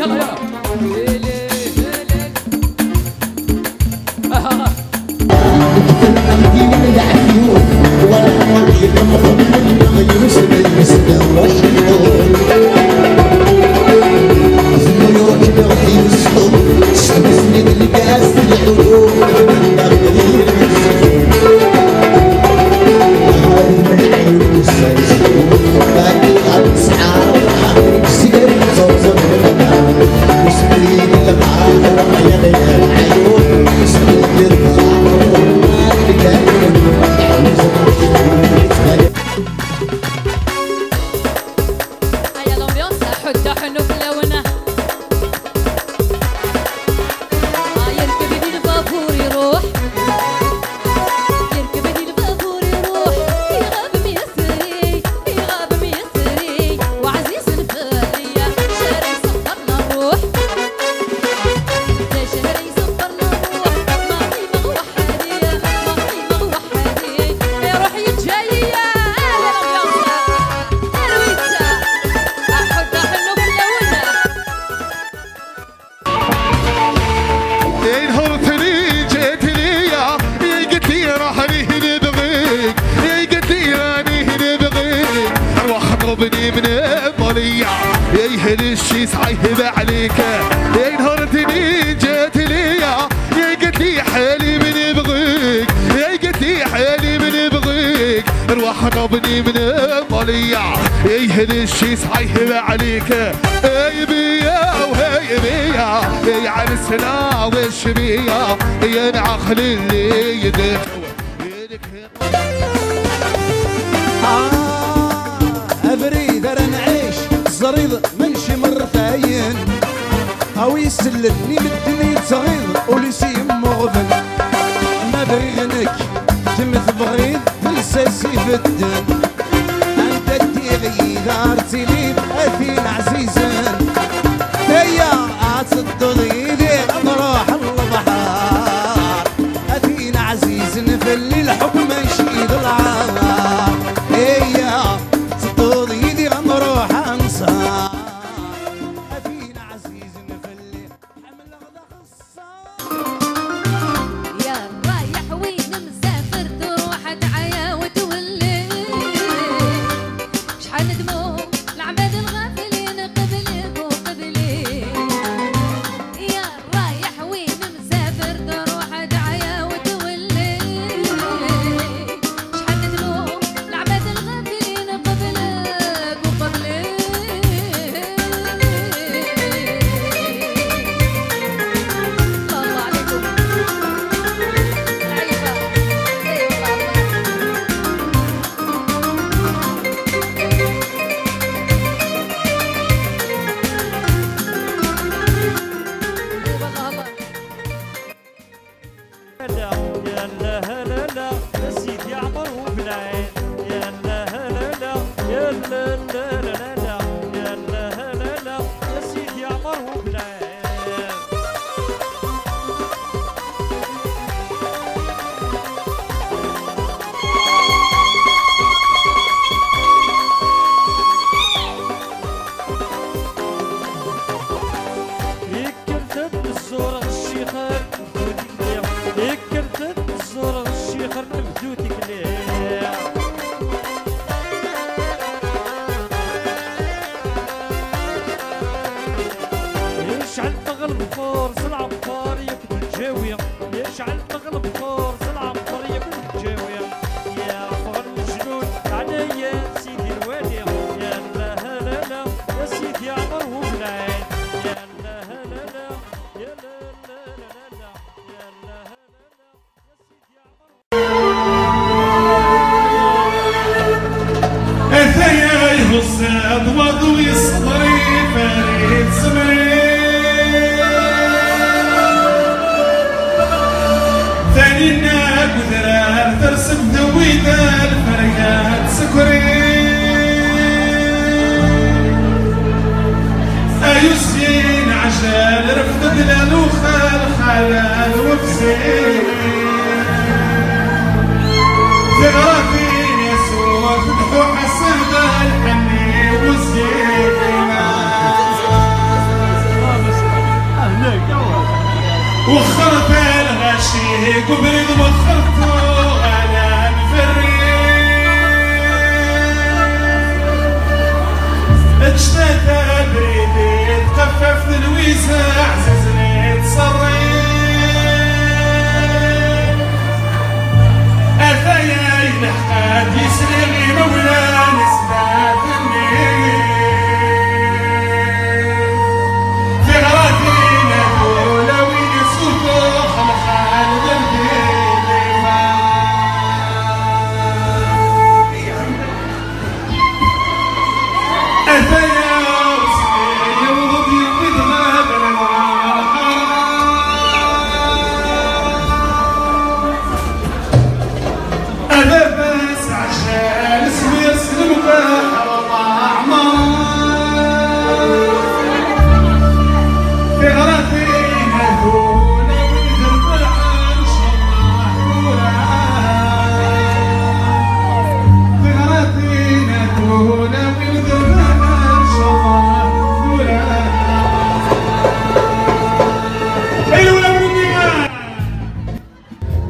يلا يلا الشيس عيب عليك يا نهارتني جات ليا يا قلت لي حالي من بغيك يا قلت لي حالي من بغيك روح نبني من ماليا يا الشيس عيب عليك اي بيا وهي بيا يا عرسنا والشبيا يا نعخل اللي يدك ابريد انا نعيش زريض منشي مرثاين او يسلني مدني صغير وليسي مغبن ما بغينك تمث بغيض بالساسي في الدن انت تيغي دارتي لي باثين عزيزا هيا اتصدقي نروح البحر اثين عزيز نفلي الحب ماشي العار هيا تصدقي دي نروح انصار اثين عزيز نفلي حمل غدا خصار يا رايح وين مسافر تروح تعيا وتولي شحال ندمو العباد الغافلين قبلك وقبلي يا رايح وين مسافر تروح تعيا وتولي شحال ندمو العباد الغافلين قبلك وقبلي الله عليكم عيبة اي والله الله يا لا لا لا يا سيدي عمر وبنعين يا لا لا لا يا لا لا لا لا يا لا لا لا يا سيدي عمر وبنعين يكرتت الزور الشيخر مبدوتك ليه يكرتت الزور الشيخر مبدوتك ليه يشعل تغلب فور زلعة بطار يكتب الجاوية يشعل تغلب فور زلعة بطار يكتب الجاوية يا فغر المجنون عليا سيدي الوالي يا لا لا لا يا سيدي عمر وبنعين يا لا لا لا يا لا لا لا لا يا لا لا لا يا سيدي عمر اثيا يهز اضوض ويصبري فريد سمري ثانينا قدرار ترسم دويدا الفريات سكري ايوسين عشان رفض دلالوخا الحلال وبسين تغرفين يسوع فتحوا حسن الحني والزينة وخرت الغشي قبل وخرته على الفريق اجتث بريدي تخفف الويزة عززني تصري أثايا ينحقاد يسري مولا نسبات النيل في غراتينا دولا وين يسوقو خلخال بالديما أثايا وسني وضبي وضغاب أنا بس عشان اسمي يسلم بحر الأعمار في غراتينا دولا ويدربها إن شاء الله دولا في غراتينا دولا ويدربها إن شاء الله دولا حلوة مني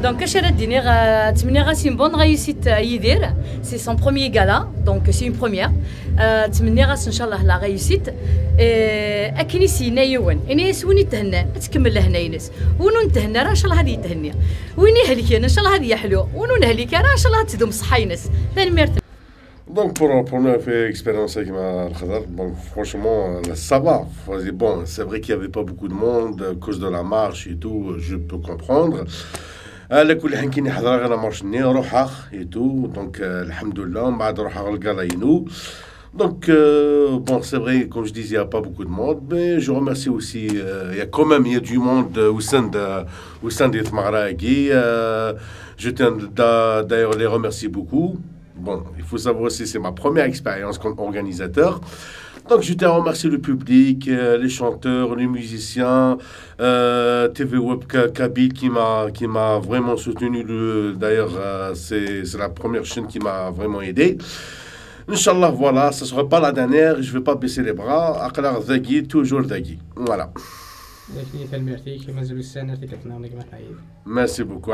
Donc, c'est une bonne réussite à Yidir. C'est son premier gala, donc c'est une première. Inch'Allah la réussite. أكني سينا يوان إني وين يتهنى تكمل لهنا ينس ونو نتهنى راه إن شاء الله هذه تهني وين يهلك إن شاء الله هذه حلو ونو نهلك راه إن شاء الله تدوم صحة ينس ثاني ميرت. Donc pour la première expérience avec ma khadar, bon franchement ça va. Bon, c'est vrai qu'il n'y avait pas beaucoup de monde à cause de la marche et tout, je peux comprendre. على كل حال كي نحضر غير مارشني روحها et tout, donc alhamdoulilah من بعد روحها القراينو. Donc bon, c'est vrai, comme je disais, il n'y a pas beaucoup de monde, mais je remercie aussi, il y a quand même du monde au sein de Tmaragui. Je tiens d'ailleurs les remercier beaucoup. Bon, il faut savoir aussi, c'est ma première expérience comme organisateur. Donc je tiens à remercier le public, les chanteurs, les musiciens, TV Web Kabil qui m'a vraiment soutenu. D'ailleurs, c'est la première chaîne qui m'a vraiment aidé. Inch'Allah, voilà, ce ne sera pas la dernière, je ne vais pas baisser les bras. Aklar Zaghi, toujours Zaghi. Voilà. Merci beaucoup.